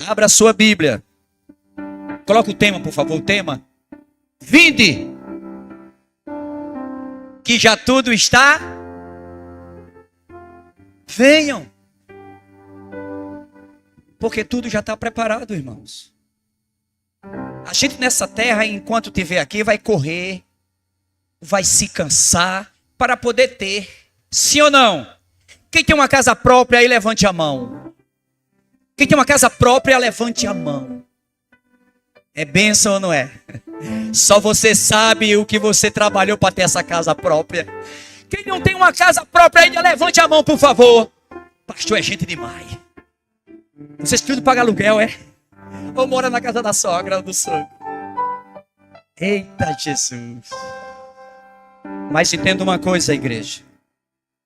Abra a sua Bíblia. Coloca o tema, por favor, o tema. Vinde, que já tudo está. Venham. Porque tudo já está preparado, irmãos. A gente nessa terra, enquanto estiver aqui, vai correr, vai se cansar para poder ter. Sim ou não? Quem tem uma casa própria aí, levante a mão. Quem tem uma casa própria, levante a mão. É bênção ou não é? Só você sabe o que você trabalhou para ter essa casa própria. Quem não tem uma casa própria ainda, levante a mão, por favor. Pastor, é gente demais. Vocês tudo pagam aluguel, é? Ou mora na casa da sogra ou do sogro? Eita Jesus. Mas entenda uma coisa, igreja.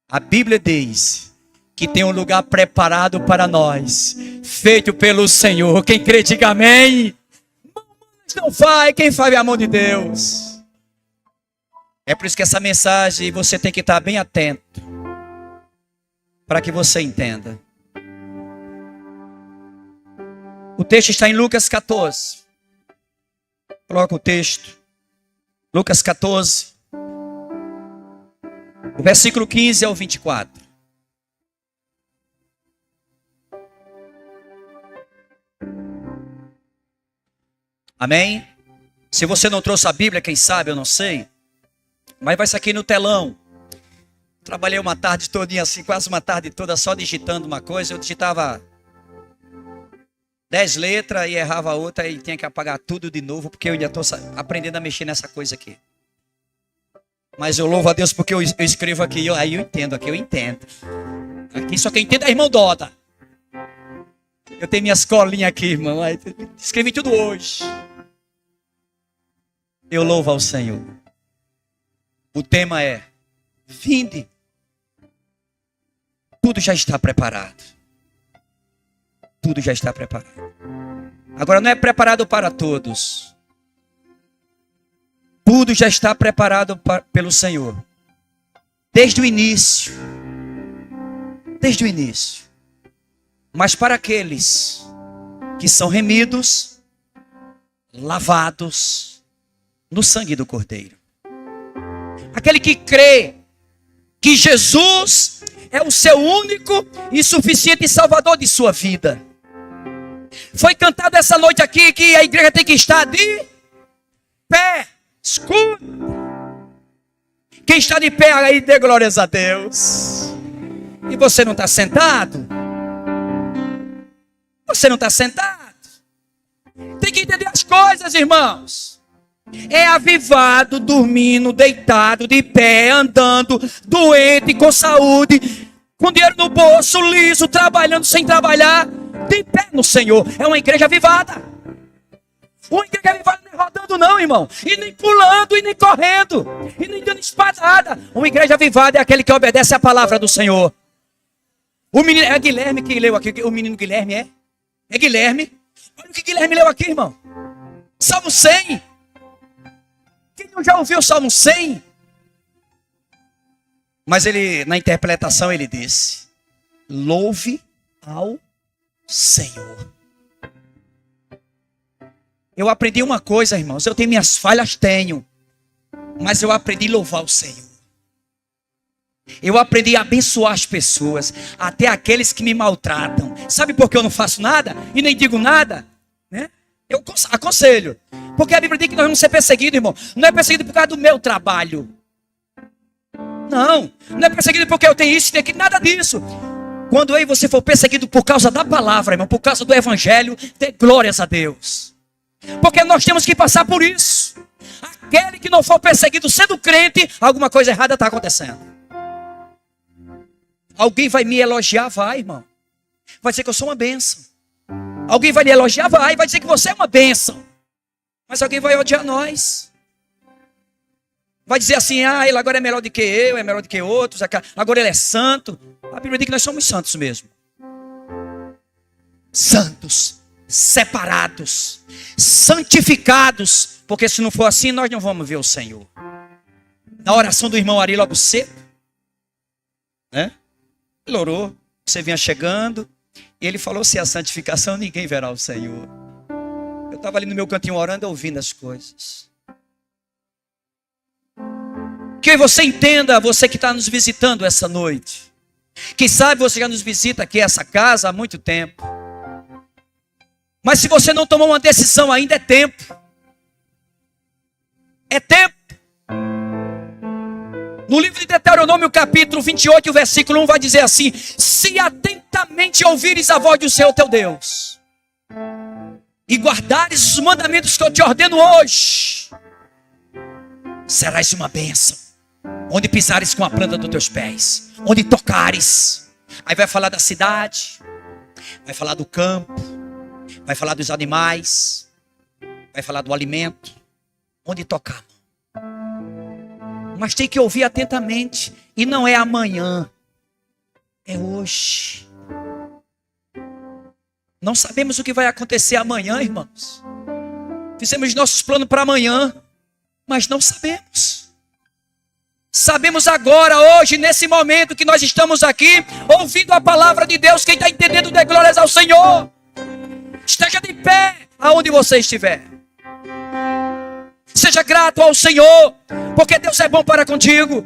A Bíblia diz que tem um lugar preparado para nós, feito pelo Senhor. Quem crê, diga amém. Não faz, quem faz é a mão de Deus. É por isso que essa mensagem você tem que estar bem atento, para que você entenda. O texto está em Lucas 14. Coloca o texto. Lucas 14. O versículo 15 ao 24. Amém? Se você não trouxe a Bíblia, quem sabe, eu não sei. Mas vai ser aqui no telão. Trabalhei uma tarde todinha assim, quase uma tarde toda só digitando uma coisa. Eu digitava 10 letras e errava outra e tinha que apagar tudo de novo, porque eu ainda estou aprendendo a mexer nessa coisa aqui. Mas eu louvo a Deus porque eu escrevo aqui, aí eu entendo, aqui eu entendo. Aqui só quem entende é irmão Doda. Eu tenho minhas colinhas aqui, irmão. Escrevi tudo hoje. Eu louvo ao Senhor. O tema é: vinde. Tudo já está preparado. Tudo já está preparado. Agora não é preparado para todos. Tudo já está preparado pelo Senhor. Desde o início. Desde o início. Mas para aqueles que são remidos, lavados no sangue do Cordeiro. Aquele que crê que Jesus é o seu único e suficiente Salvador de sua vida. Foi cantado essa noite aqui que a igreja tem que estar de pé. Escuta. Quem está de pé aí, dê glórias a Deus. E você não está sentado? Você não está sentado? Tem que entender as coisas, irmãos. É avivado, dormindo, deitado, de pé, andando, doente, com saúde, com dinheiro no bolso, liso, trabalhando sem trabalhar, de pé no Senhor. É uma igreja avivada. Uma igreja avivada não é rodando não, irmão. E nem pulando, e nem correndo, e nem dando espadada. Uma igreja avivada é aquele que obedece à palavra do Senhor. O menino, é Guilherme que leu aqui. O menino Guilherme é? É Guilherme. Olha o que Guilherme leu aqui, irmão. Salmo 100. Quem não já ouviu o Salmo 100? Mas ele, na interpretação, ele disse: louve ao Senhor. Eu aprendi uma coisa, irmãos. Eu tenho minhas falhas, tenho. Mas eu aprendi a louvar o Senhor. Eu aprendi a abençoar as pessoas, até aqueles que me maltratam. Sabe por que eu não faço nada e nem digo nada? Né? Eu aconselho. Porque a Bíblia diz que nós vamos ser perseguidos, irmão. Não é perseguido por causa do meu trabalho. Não é perseguido porque eu tenho isso e tenho aquilo. Nada disso. Quando eu e você for perseguido por causa da palavra, irmão, por causa do evangelho, dê glórias a Deus. Porque nós temos que passar por isso. Aquele que não for perseguido sendo crente, alguma coisa errada está acontecendo. Alguém vai me elogiar? Vai, irmão. Vai dizer que eu sou uma bênção. Alguém vai lhe elogiar? Vai dizer que você é uma bênção. Mas alguém vai odiar nós. Vai dizer assim: ah, ele agora é melhor do que eu, é melhor do que outros, agora ele é santo. A Bíblia diz que nós somos santos mesmo. Santos, separados, santificados. Porque se não for assim, nós não vamos ver o Senhor. Na oração do irmão Ari logo cedo, né? Ele orou, você vinha chegando, E ele falou: se a santificação, ninguém verá o Senhor. Eu estava ali no meu cantinho orando, ouvindo as coisas. Que você entenda, você que está nos visitando essa noite. Quem sabe você já nos visita aqui essa casa há muito tempo. Mas se você não tomou uma decisão ainda, é tempo. É tempo. No livro de Deuteronômio, capítulo 28, o versículo 1 vai dizer assim: se atentamente ouvires a voz do Senhor teu Deus, e guardares os mandamentos que eu te ordeno hoje, serás uma bênção, onde pisares com a planta dos teus pés, onde tocares. Aí vai falar da cidade, vai falar do campo, vai falar dos animais, vai falar do alimento, onde tocar. Mas tem que ouvir atentamente. E não é amanhã, é hoje. Não sabemos o que vai acontecer amanhã, irmãos. Fizemos nossos planos para amanhã, mas não sabemos. Sabemos agora, hoje, nesse momento que nós estamos aqui, ouvindo a palavra de Deus. Quem está entendendo, dê glórias ao Senhor. Esteja de pé aonde você estiver. Seja grato ao Senhor, porque Deus é bom para contigo.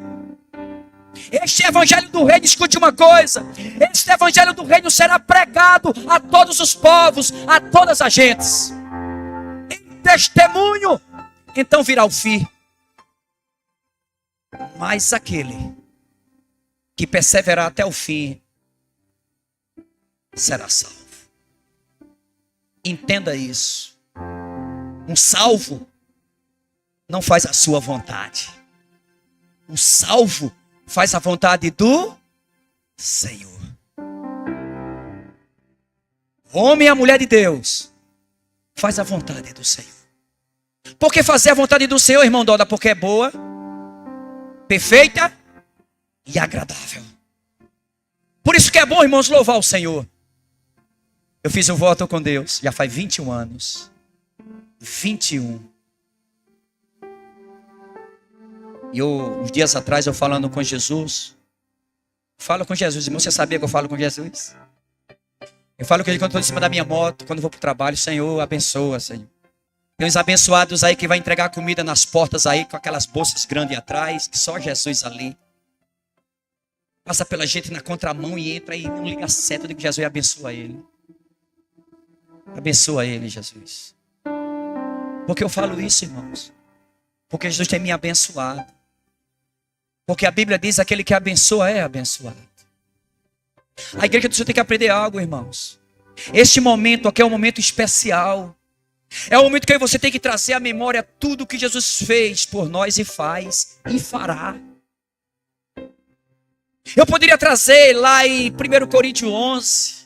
Este evangelho do reino, escute uma coisa: este evangelho do reino será pregado a todos os povos, a todas as gentes, em testemunho. Então virá o fim. Mas aquele que perseverar até o fim será salvo. Entenda isso. Um salvo não faz a sua vontade. Um salvo faz a vontade do Senhor. O homem e a mulher de Deus faz a vontade do Senhor. Por que fazer a vontade do Senhor, irmão Doda? Porque é boa, perfeita e agradável. Por isso que é bom, irmãos, louvar o Senhor. Eu fiz um voto com Deus, já faz 21 anos. 21. E uns dias atrás eu falando com Jesus. Falo com Jesus, irmão, você sabia que eu falo com Jesus? Eu falo com ele quando estou em cima da minha moto, quando vou para o trabalho. Senhor, abençoa, Senhor. Tem uns abençoados aí que vai entregar comida nas portas aí, com aquelas bolsas grandes atrás, que só Jesus ali. Passa pela gente na contramão e entra e não liga a seta de que Jesus abençoa ele. Abençoa ele, Jesus. Por que eu falo isso, irmãos? Porque Jesus tem me abençoado. Porque a Bíblia diz: aquele que abençoa é abençoado. A igreja do Senhor tem que aprender algo, irmãos. Este momento aqui é um momento especial. É um momento que você tem que trazer à memória tudo que Jesus fez por nós e faz e fará. Eu poderia trazer lá em 1 Coríntios 11.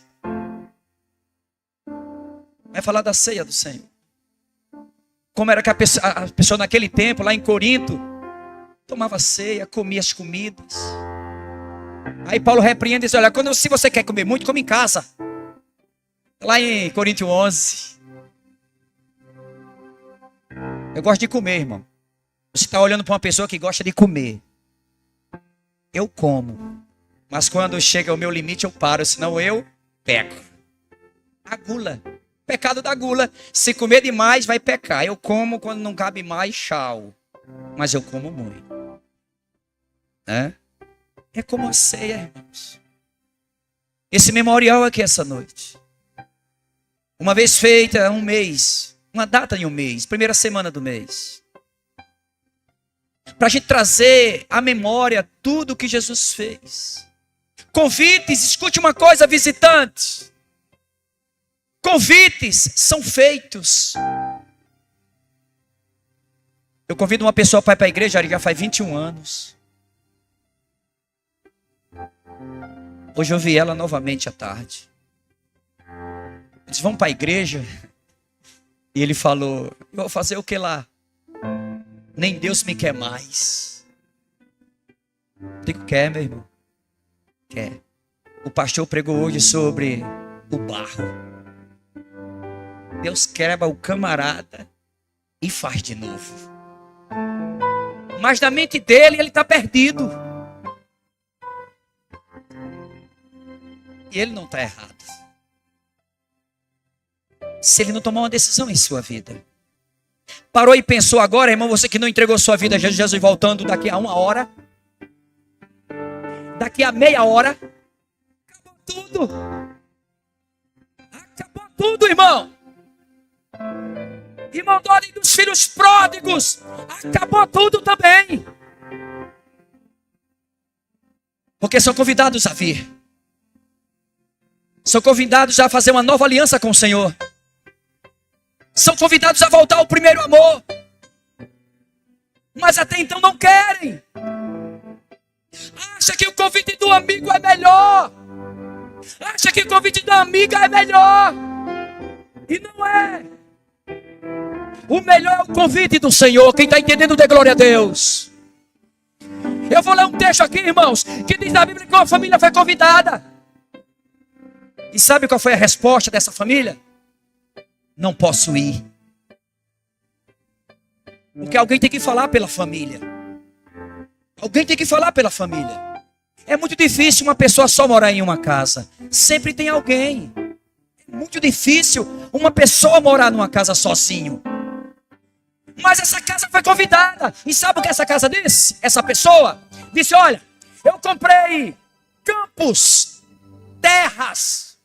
Vai falar da ceia do Senhor. Como era que a pessoa naquele tempo, lá em Corinto, tomava ceia, comia as comidas. Aí Paulo repreende e diz: olha, se você quer comer muito, come em casa. Lá em Coríntios 11. Eu gosto de comer, irmão. Você está olhando para uma pessoa que gosta de comer. Eu como. Mas quando chega o meu limite, eu paro, senão eu peco. A gula. Pecado da gula. Se comer demais, vai pecar. Eu como quando não cabe mais, tchau. Mas eu como muito. É como a ceia, irmãos. Esse memorial aqui essa noite. Uma vez feita, um mês. Uma data de um mês. Primeira semana do mês. Para a gente trazer à memória tudo o que Jesus fez. Convites, escute uma coisa, visitantes. Convites são feitos. Eu convido uma pessoa para ir para a igreja, já faz 21 anos. Hoje eu vi ela novamente à tarde. Eles vão para a igreja. E ele falou: eu vou fazer o que lá? Nem Deus me quer mais. Eu digo: quer, meu irmão? Quer. O pastor pregou hoje sobre o barro. Deus quebra o camarada e faz de novo. Mas na mente dele, ele está perdido. E ele não está errado. se ele não tomar uma decisão em sua vida. Parou e pensou agora, irmão, você que não entregou sua vida a Jesus, voltando daqui a 1 hora, daqui a meia hora, acabou tudo. Acabou tudo, irmão. Irmão, da ordem dos filhos pródigos, acabou tudo também. Porque são convidados a vir. São convidados a fazer uma nova aliança com o Senhor. São convidados a voltar ao primeiro amor. Mas até então não querem. Acha que o convite do amigo é melhor. Acha que o convite da amiga é melhor. E não é. O melhor é o convite do Senhor. Quem está entendendo, dê glória a Deus. Eu vou ler um texto aqui, irmãos, que diz na Bíblia que uma família foi convidada. E sabe qual foi a resposta dessa família? Não posso ir. Porque alguém tem que falar pela família. Alguém tem que falar pela família. É muito difícil uma pessoa só morar em uma casa. Sempre tem alguém. É muito difícil uma pessoa morar numa casa sozinho. Mas essa casa foi convidada. E sabe o que essa casa disse? Essa pessoa disse, olha, eu comprei campos, terras.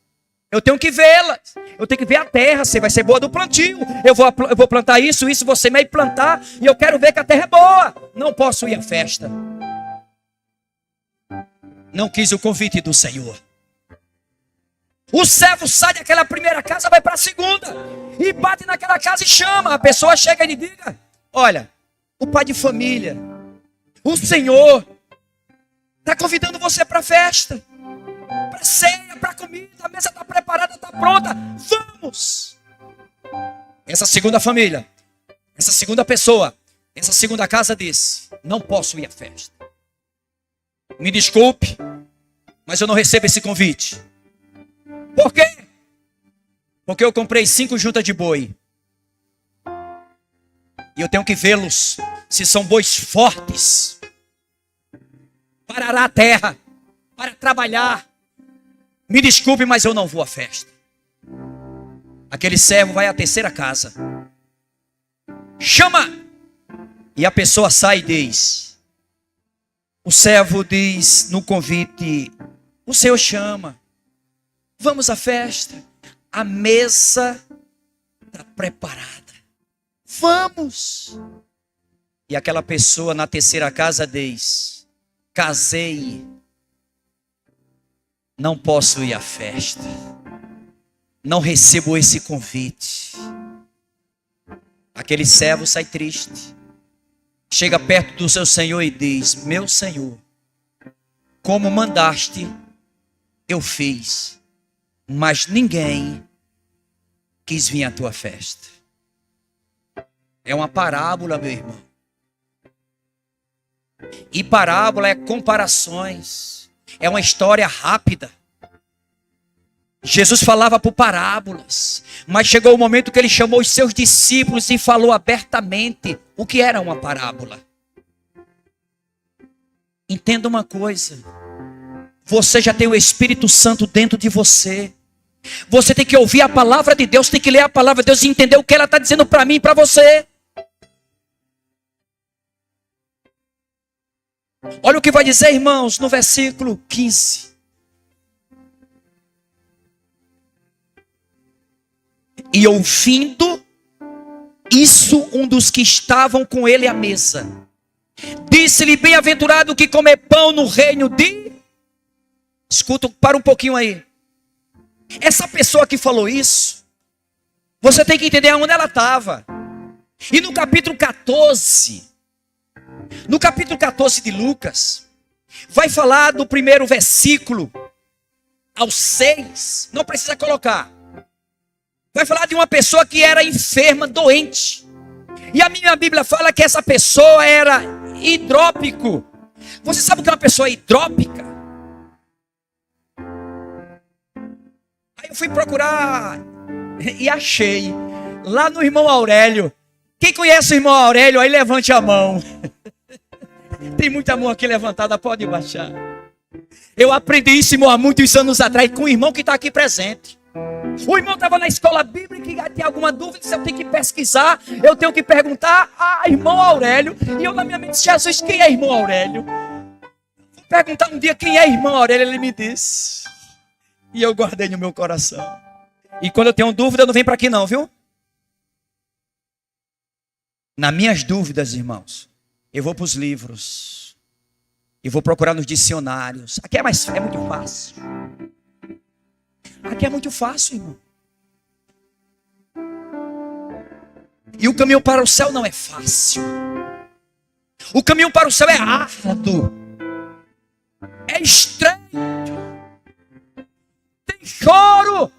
Eu tenho que vê-las. Eu tenho que ver a terra, se vai ser boa do plantio. Eu vou plantar isso, você vai plantar. E eu quero ver que a terra é boa. Não posso ir à festa. Não quis o convite do Senhor. O servo sai daquela primeira casa, vai para a segunda. E bate naquela casa e chama. A pessoa chega e lhe diga, olha, o pai de família, o Senhor, está convidando você para a festa. Para ceia, para comida, a mesa está preparada, está pronta. Vamos! Essa segunda família, essa segunda pessoa, essa segunda casa disse, não posso ir à festa. Me desculpe, mas eu não recebo esse convite. Por quê? Porque eu comprei 5 juntas de boi. E eu tenho que vê-los se são bois fortes. Para arar a terra, para trabalhar. Me desculpe, mas eu não vou à festa. Aquele servo vai à terceira casa. Chama! E a pessoa sai e diz. O servo diz no convite, o Senhor chama. Vamos à festa. A mesa está preparada. Vamos! E aquela pessoa na terceira casa diz, casei. Não posso ir à festa. Não recebo esse convite. Aquele servo sai triste. Chega perto do seu Senhor e diz, meu Senhor, como mandaste, eu fiz. Mas ninguém quis vir à tua festa. É uma parábola, meu irmão. E parábola é comparações. É uma história rápida. Jesus falava por parábolas. Mas chegou o momento que ele chamou os seus discípulos e falou abertamente o que era uma parábola. Entenda uma coisa. Você já tem o Espírito Santo dentro de você. Você tem que ouvir a palavra de Deus, tem que ler a palavra de Deus e entender o que ela está dizendo para mim e para você. Olha o que vai dizer, irmãos, no versículo 15. E ouvindo isso, um dos que estavam com ele à mesa, disse-lhe, bem-aventurado que comer pão no reino de... Escuta, para um pouquinho aí. Essa pessoa que falou isso, você tem que entender onde ela estava. E no capítulo 14, de Lucas, vai falar do primeiro versículo ao 6, não precisa colocar. Vai falar de uma pessoa que era enferma, doente. E a minha Bíblia fala que essa pessoa era hidrópico. Você sabe o que é uma pessoa hidrópica? Aí eu fui procurar e achei. Lá no irmão Aurélio. Quem conhece o irmão Aurélio, aí levante a mão. Tem muita mão aqui levantada, pode baixar. Eu aprendi isso, irmão, há muitos anos atrás com o irmão que está aqui presente. O irmão estava na escola bíblica e tem alguma dúvida, se eu tenho que pesquisar, eu tenho que perguntar a irmão Aurélio. E eu na minha mente, Jesus, quem é irmão Aurélio? Vou perguntar um dia quem é irmão Aurélio, ele me disse. E eu guardei no meu coração. E quando eu tenho dúvida, eu não venho para aqui não, viu? Nas minhas dúvidas, irmãos, eu vou para os livros. E vou procurar nos dicionários. Aqui é muito fácil. Aqui é muito fácil, irmão. E o caminho para o céu não é fácil. O caminho para o céu é árduo. É estreito. Tem choro.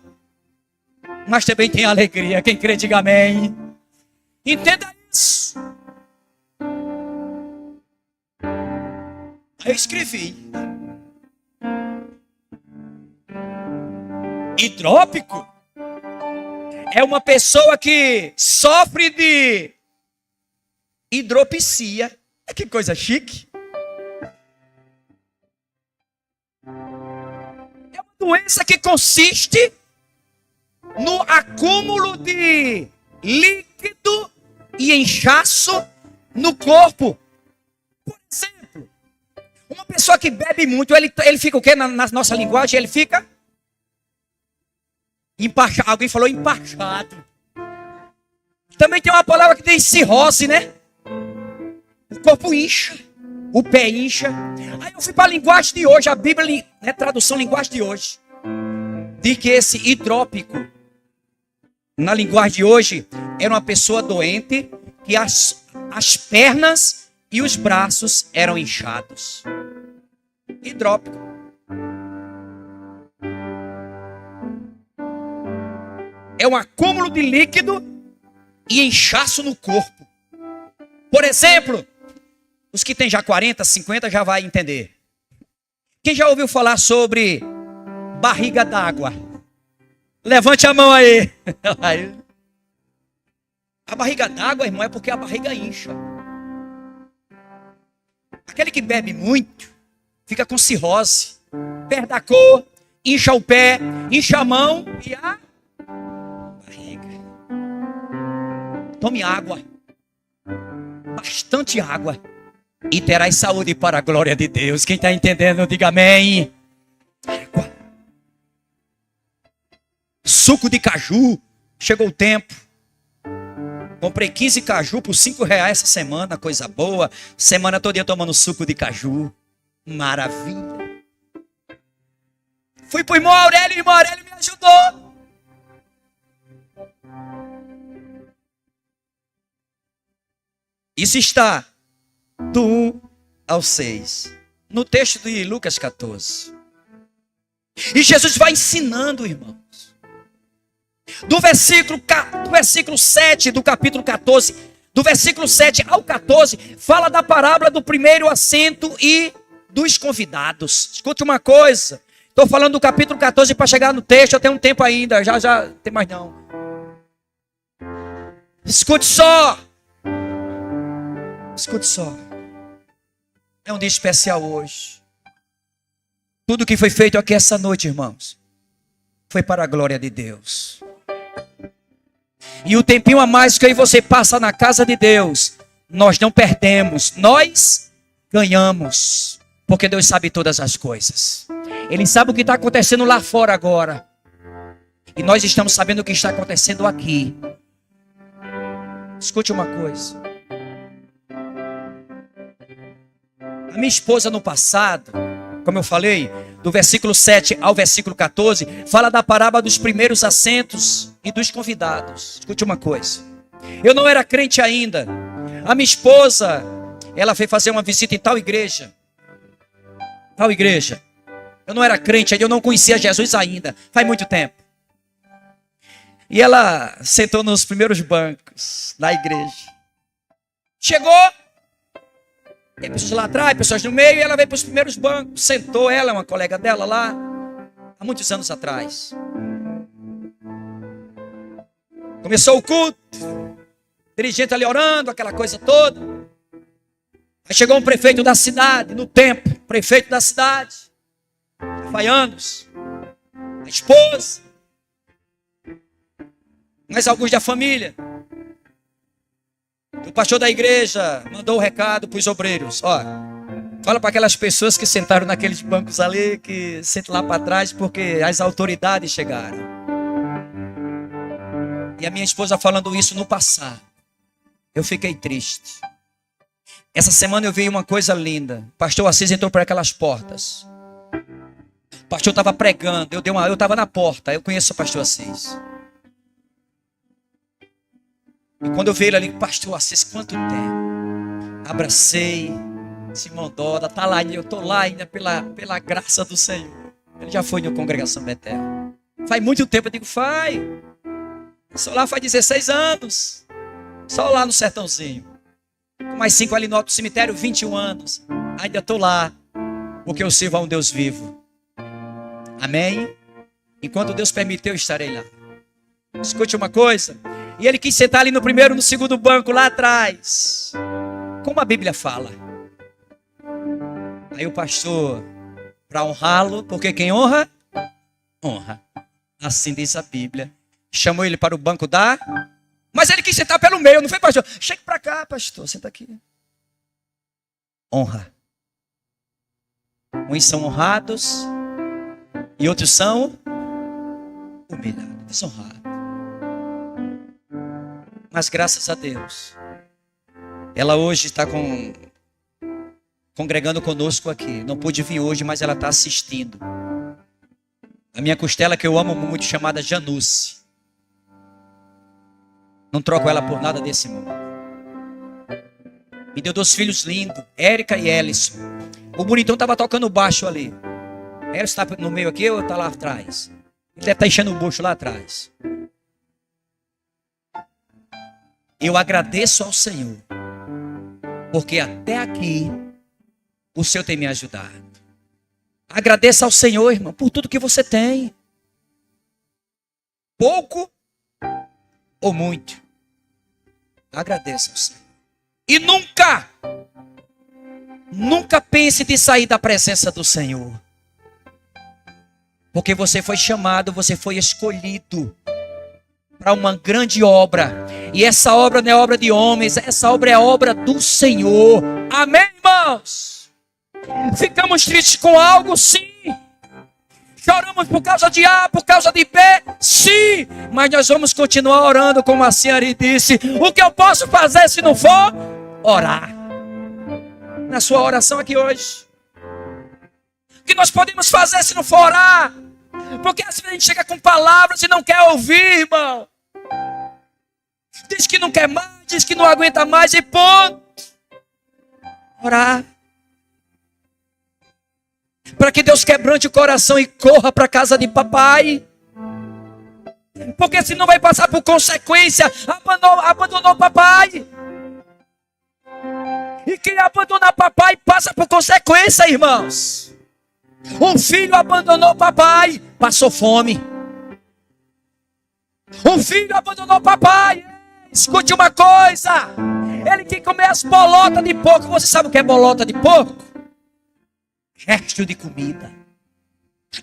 Mas também tem alegria. Quem crê, diga amém. Entenda isso. Aí eu escrevi. Hidrópico é uma pessoa que sofre de hidropisia. Que coisa chique. É uma doença que consiste no acúmulo de líquido e inchaço no corpo. Por exemplo, uma pessoa que bebe muito, ele fica o quê? Na nossa linguagem, ele fica empachado. Alguém falou empachado. Também tem uma palavra que diz cirrose, né? O corpo incha, o pé incha. Aí eu fui para a linguagem de hoje, a Bíblia, né, tradução linguagem de hoje, diz que esse hidrópico, na linguagem de hoje, era uma pessoa doente que as pernas e os braços eram inchados. Hidrópico. É um acúmulo de líquido e inchaço no corpo. Por exemplo, os que têm já 40, 50 já vai entender. Quem já ouviu falar sobre barriga d'água? Levante a mão aí. A barriga d'água, irmão, é porque a barriga incha. Aquele que bebe muito fica com cirrose, perde a cor, incha o pé, incha a mão e a barriga. Tome água, bastante água, e terás saúde para a glória de Deus. Quem está entendendo, diga amém. Água. Suco de caju, chegou o tempo. Comprei 15 caju por R$5 essa semana, coisa boa. Semana toda tomando suco de caju. Maravilha. Fui pro irmão Aurélio, e o irmão Aurélio me ajudou. Isso está do 1 ao 6, no texto de Lucas 14. E Jesus vai ensinando, irmãos. Do versículo 7 do capítulo 14, do versículo 7 ao 14, fala da parábola do primeiro assento e dos convidados. Escute uma coisa, estou falando do capítulo 14 para chegar no texto, eu tenho um tempo ainda, já tem mais não. Escute só. Escute só. É um dia especial hoje. Tudo que foi feito aqui essa noite, irmãos, foi para a glória de Deus. E o tempinho a mais que aí você passa na casa de Deus, nós não perdemos, nós ganhamos. Porque Deus sabe todas as coisas. Ele sabe o que está acontecendo lá fora agora. E nós estamos sabendo o que está acontecendo aqui. Escute uma coisa. A minha esposa no passado, como eu falei, do versículo 7 ao versículo 14, fala da parábola dos primeiros assentos e dos convidados. Escute uma coisa. Eu não era crente ainda. A minha esposa, ela foi fazer uma visita em tal igreja. Tal igreja. Eu não era crente ainda, eu não conhecia Jesus ainda. Faz muito tempo. E ela sentou nos primeiros bancos da igreja. Chegou. Tem pessoas lá atrás, pessoas no meio, e ela veio para os primeiros bancos. Sentou ela, uma colega dela lá, há muitos anos atrás. Começou o culto, dirigente ali orando, aquela coisa toda. Aí chegou um prefeito da cidade, no tempo, prefeito da cidade, já faz anos, a esposa. Mas alguns da família. O pastor da igreja mandou o recado para os obreiros. Ó, fala para aquelas pessoas que sentaram naqueles bancos ali, que sentam lá para trás porque as autoridades chegaram. E a minha esposa falando isso no passado. Eu fiquei triste. Essa semana eu vi uma coisa linda. O pastor Assis entrou por aquelas portas. O pastor estava pregando. Eu estava na porta. Eu conheço o pastor Assis. E quando eu vi ele ali, pastor Assis, quanto tempo? Abracei, Simão Doda, tá lá, eu tô lá ainda pela graça do Senhor. Ele já foi na congregação Betel. Faz muito tempo, eu digo, faz. Só lá faz 16 anos. Só lá no sertãozinho. Com mais 5 ali no alto cemitério, 21 anos. Ainda tô lá, porque eu sirvo a um Deus vivo. Amém? Enquanto Deus permitir, eu estarei lá. Escute uma coisa. E ele quis sentar ali no primeiro, no segundo banco, lá atrás. Como a Bíblia fala. Aí o pastor, para honrá-lo, porque quem honra, honra. Assim diz a Bíblia. Chamou ele para o banco da... Mas ele quis sentar pelo meio, não foi, pastor? Chegue para cá, pastor, senta aqui. Honra. Uns são honrados e outros são humilhados, desonrados. Mas graças a Deus, ela hoje está congregando conosco aqui. Não pude vir hoje, mas ela está assistindo. A minha costela que eu amo muito, chamada Januce. Não troco ela por nada desse mundo. Me deu 2 filhos lindos, Érica e Ellison. O bonitão estava tocando baixo ali. Ellison está no meio aqui ou está lá atrás? Ele deve estar enchendo o bucho lá atrás. Eu agradeço ao Senhor, porque até aqui o Senhor tem me ajudado. Agradeça ao Senhor, irmão, por tudo que você tem. Pouco ou muito. Agradeça ao Senhor. E nunca pense de sair da presença do Senhor. Porque você foi chamado, você foi escolhido para uma grande obra. E essa obra não é obra de homens, essa obra é obra do Senhor. Amém, irmãos? Ficamos tristes com algo? Sim. Choramos por causa de A, por causa de B? Sim. Mas nós vamos continuar orando, como a senhora disse. O que eu posso fazer se não for? Orar. Na sua oração aqui hoje. O que nós podemos fazer se não for orar? Porque às vezes a gente chega com palavras e não quer ouvir, irmão. Diz que não quer mais, diz que não aguenta mais e ponto. Orar. Para que Deus quebrante o coração e corra para a casa de papai. Porque senão vai passar por consequência. Abandonou papai. E quem abandona papai passa por consequência, irmãos. Um filho abandonou papai, passou fome. Um filho abandonou papai. Escute uma coisa. Ele quer comer as bolotas de porco. Você sabe o que é bolota de porco? Resto de comida.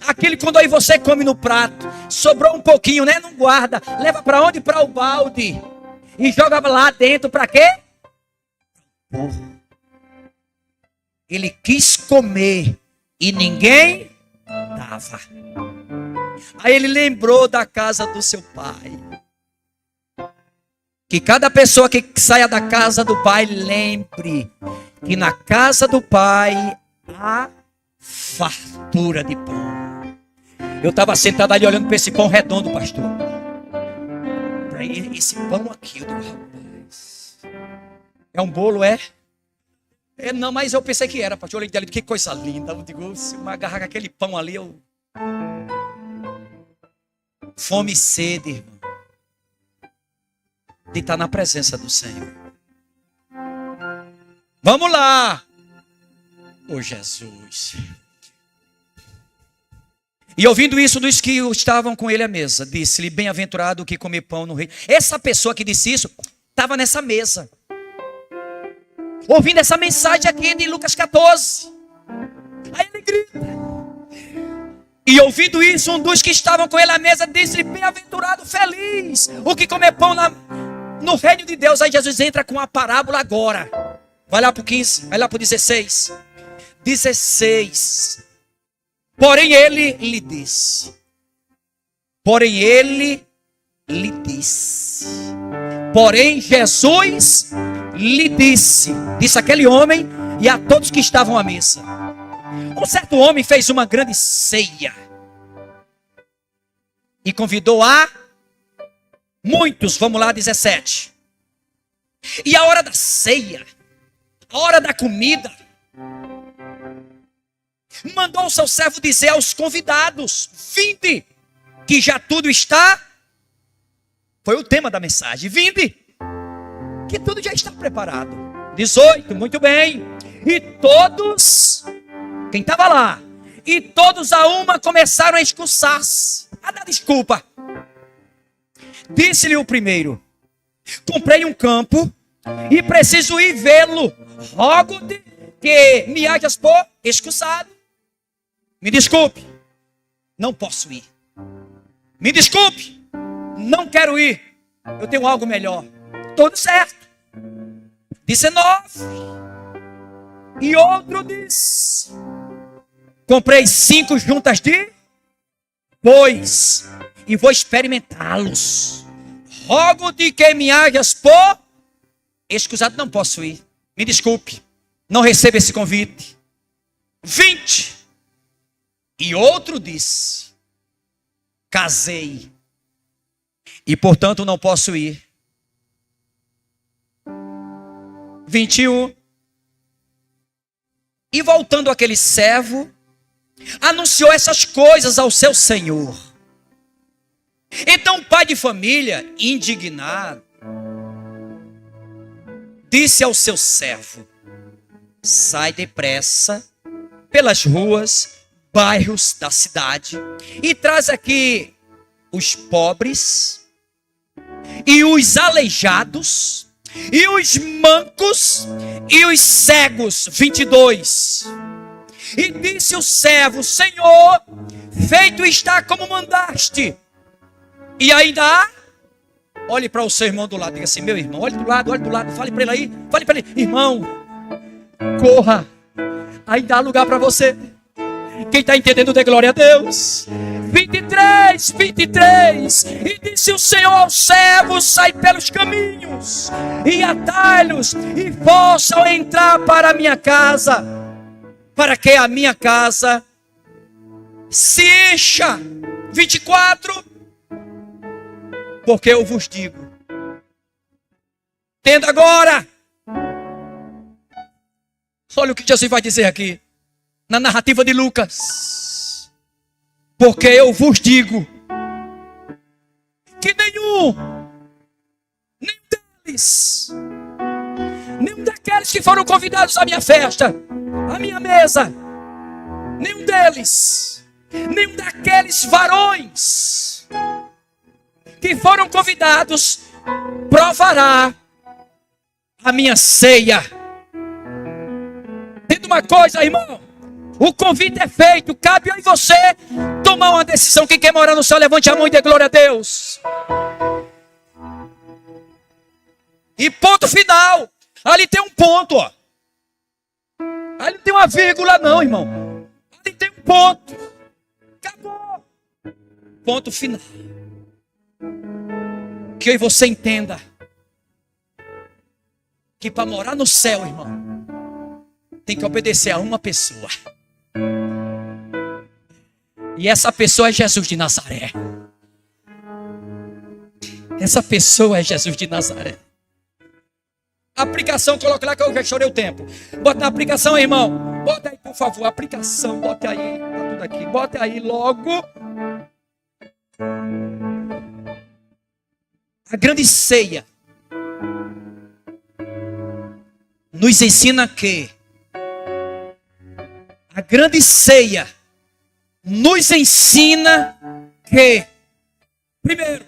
Aquele quando aí você come no prato, sobrou um pouquinho, né? Não guarda. Leva para onde? Para o balde. E joga lá dentro para quê? Ele quis comer e ninguém dava. Aí ele lembrou da casa do seu pai. Que cada pessoa que saia da casa do pai, lembre que na casa do pai há fartura de pão. Eu estava sentado ali olhando para esse pão redondo, pastor. Para esse pão aqui, eu digo, rapaz, é um bolo, é? Não, mas eu pensei que era, pastor. Eu olhei ali, que coisa linda. Eu digo, se eu agarrar aquele pão ali, eu... Fome e sede, irmão, de estar na presença do Senhor. Vamos lá. Oh, Jesus. E ouvindo isso dos que estavam com ele à mesa, disse-lhe, bem-aventurado o que come pão no reino. Essa pessoa que disse isso, estava nessa mesa. Ouvindo essa mensagem aqui de Lucas 14. Aí ele grita. E ouvindo isso, um dos que estavam com ele à mesa disse-lhe: bem-aventurado, feliz, o que comer pão no reino de Deus. Aí Jesus entra com a parábola agora. Vai lá para o 15, vai lá para o 16. 16. Porém ele lhe disse. Porém Jesus lhe disse. Disse aquele homem e a todos que estavam à mesa. Um certo homem fez uma grande ceia e convidou a muitos. Vamos lá, 17. E a hora da ceia, a hora da comida, mandou o seu servo dizer aos convidados: vinde, que já tudo está. Foi o tema da mensagem: vinde, que tudo já está preparado. 18, muito bem. E todos, quem estava lá, e todos a uma começaram a excusar-se, a dar desculpa. Disse-lhe o primeiro: comprei um campo e preciso ir vê-lo. Rogo-te que me hajas por excusado. Me desculpe, não posso ir. Me desculpe, não quero ir. Eu tenho algo melhor. Tudo certo. 19. E outro disse: comprei 5 juntas de bois e vou experimentá-los. Rogo-te que me hajas por excusado. Não posso ir. Me desculpe, não recebo esse convite. 20. E outro disse: casei e portanto não posso ir. 21. E voltando aquele servo, anunciou essas coisas ao seu senhor. Então o pai de família, indignado, disse ao seu servo: sai depressa pelas ruas, bairros da cidade e traz aqui os pobres e os aleijados e os mancos e os cegos. 22. E disse o servo: Senhor, feito está como mandaste. E ainda há. Olhe para o seu irmão do lado, diga assim: meu irmão, olhe do lado, fale para ele aí, irmão, corra, ainda há lugar para você. Quem está entendendo, dê glória a Deus. 23. E disse o Senhor ao servo: sai pelos caminhos e atalhos e possam entrar para a minha casa, para que a minha casa se encha. 24. Porque eu vos digo, entenda agora. Olha o que Jesus vai dizer aqui na narrativa de Lucas. Porque eu vos digo que nenhum daqueles que foram convidados à minha festa, à minha mesa, nenhum daqueles varões que foram convidados provará a minha ceia. Entenda uma coisa, irmão. O convite é feito, cabe a você tomar uma decisão. Quem quer morar no céu, levante a mão e dê glória a Deus. E ponto final. Ali tem um ponto, ó. Ali não tem uma vírgula não, irmão. Ali tem um ponto. Acabou. Ponto final. Que eu e você entenda que para morar no céu, irmão, tem que obedecer a uma pessoa. E essa pessoa é Jesus de Nazaré. Essa pessoa é Jesus de Nazaré. Aplicação, coloca lá que eu já chorei o tempo. Bota na aplicação, irmão. Bota aí, por favor, aplicação. Bota aí, tá tudo aqui. Bota aí logo. A grande ceia nos ensina que a grande ceia nos ensina que, primeiro,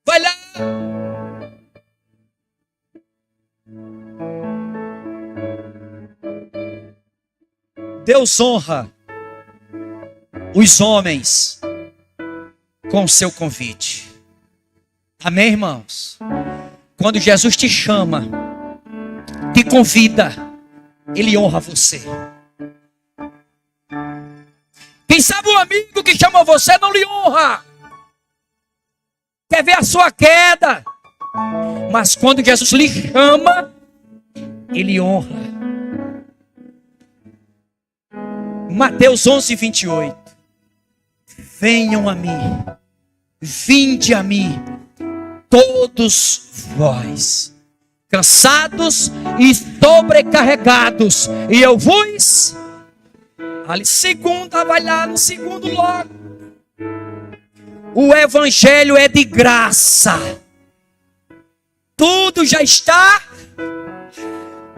vai lá, Deus honra os homens com o seu convite. Amém, irmãos? Quando Jesus te chama, te convida, Ele honra você. Quem sabe o amigo que chamou você não lhe honra. Quer ver a sua queda. Mas quando Jesus lhe chama, Ele honra. Mateus 11, 28. Venham a mim, vinde a mim, todos vós, cansados e sobrecarregados, e eu vos... Ali, segunda, vai lá no segundo logo. O evangelho é de graça. Tudo já está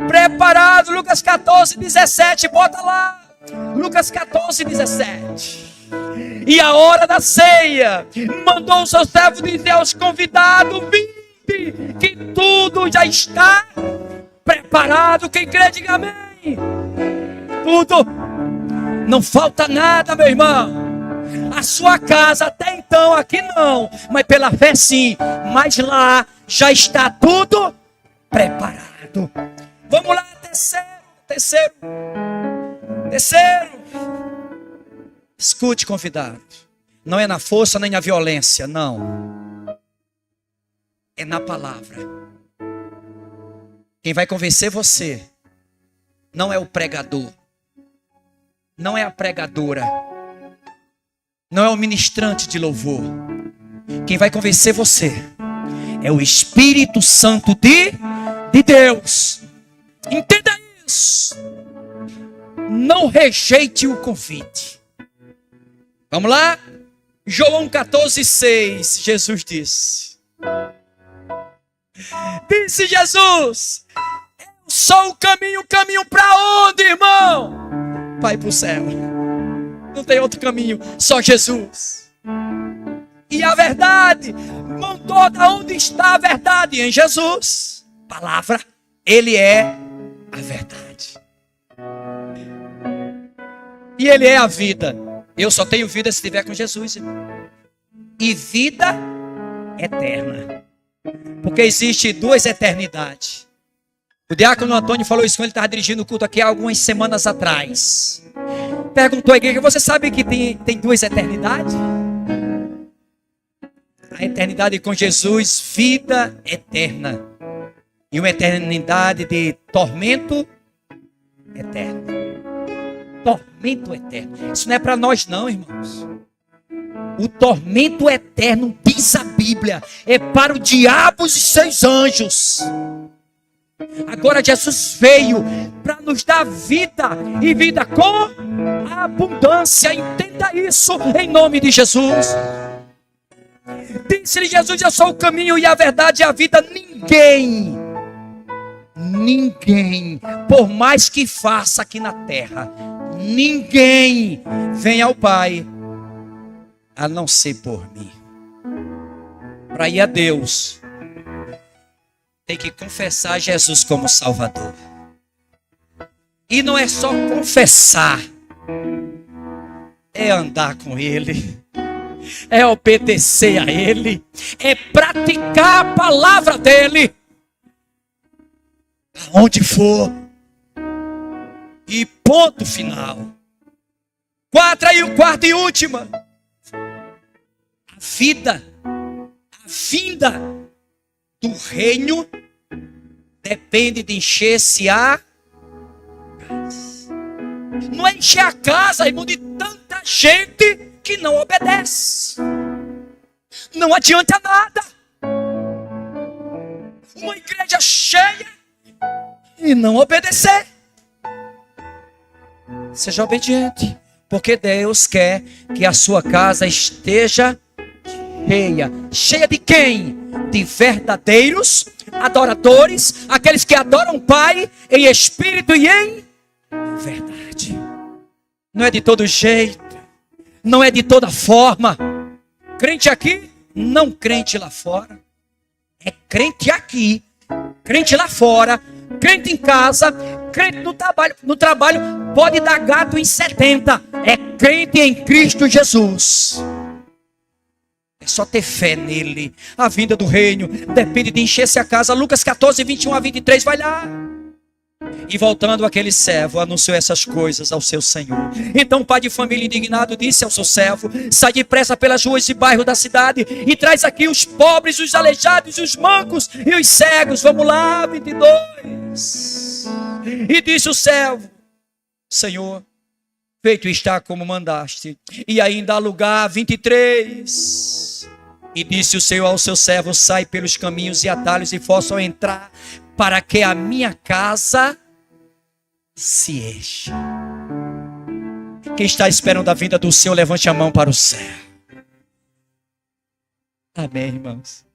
preparado. Lucas 14, 17, bota lá. Lucas 14, 17. E a hora da ceia, mandou o seu servo dizer aos convidados: vinde, que tudo já está preparado. Quem crê, diga amém. Tudo, não falta nada, meu irmão. A sua casa até então, aqui não, mas pela fé sim. Mas lá já está tudo preparado. Vamos lá, terceiro. Escute, convidado. Não é na força nem na violência, não. É na palavra. Quem vai convencer você não é o pregador, não é a pregadora, não é o ministrante de louvor. Quem vai convencer você é o Espírito Santo de Deus. Entenda isso. Não rejeite o convite. Vamos lá? João 14, 6. Jesus disse. Disse Jesus: eu sou o caminho para onde, irmão? Vai para o céu. Não tem outro caminho, só Jesus. E a verdade, irmão, toda onde está a verdade? Em Jesus. Palavra, Ele é a verdade. E Ele é a vida. Eu só tenho vida se estiver com Jesus, irmão. E vida eterna. Porque existe duas eternidades. O diácono Antônio falou isso quando ele estava dirigindo o culto aqui há algumas semanas atrás. Perguntou à igreja: você sabe que tem duas eternidades? A eternidade com Jesus, vida eterna. E uma eternidade de tormento eterno. Tormento eterno. Isso não é para nós não, irmãos. O tormento eterno, diz a Bíblia, é para o diabo e seus anjos. Agora Jesus veio para nos dar vida, e vida com abundância. Entenda isso em nome de Jesus. Disse-lhe Jesus: eu sou o caminho e a verdade e a vida. Ninguém, por mais que faça aqui na terra, ninguém vem ao Pai a não ser por mim. Para ir a Deus, tem que confessar Jesus como Salvador. E não é só confessar, é andar com Ele, é obedecer a Ele, é praticar a palavra dEle, aonde for. E ponto final. Quarta e última. A vinda do reino depende de encher-se a casa. Não é encher a casa, irmão, de tanta gente que não obedece. Não adianta nada. Uma igreja cheia e não obedecer. Seja obediente, porque Deus quer que a sua casa esteja cheia. Cheia de quem? De verdadeiros adoradores, aqueles que adoram o Pai em espírito e em verdade. Não é de todo jeito, não é de toda forma. Crente aqui, não crente lá fora. É crente aqui, crente lá fora, crente em casa, crente no trabalho pode dar gato em 70. É crente em Cristo Jesus. É só ter fé nele. A vinda do reino depende de encher-se a casa. Lucas 14, 21 a 23, vai lá. E voltando aquele servo, anunciou essas coisas ao seu senhor. Então o pai de família indignado disse ao seu servo: sai depressa pelas ruas e bairros da cidade e traz aqui os pobres, os aleijados, os mancos e os cegos. Vamos lá, 22. E disse o servo: Senhor, feito está como mandaste. E ainda há lugar, 23. E disse o Senhor ao seu servo: sai pelos caminhos e atalhos e possam entrar, para que a minha casa se encha. Quem está esperando a vinda do Senhor, levante a mão para o céu. Amém, irmãos.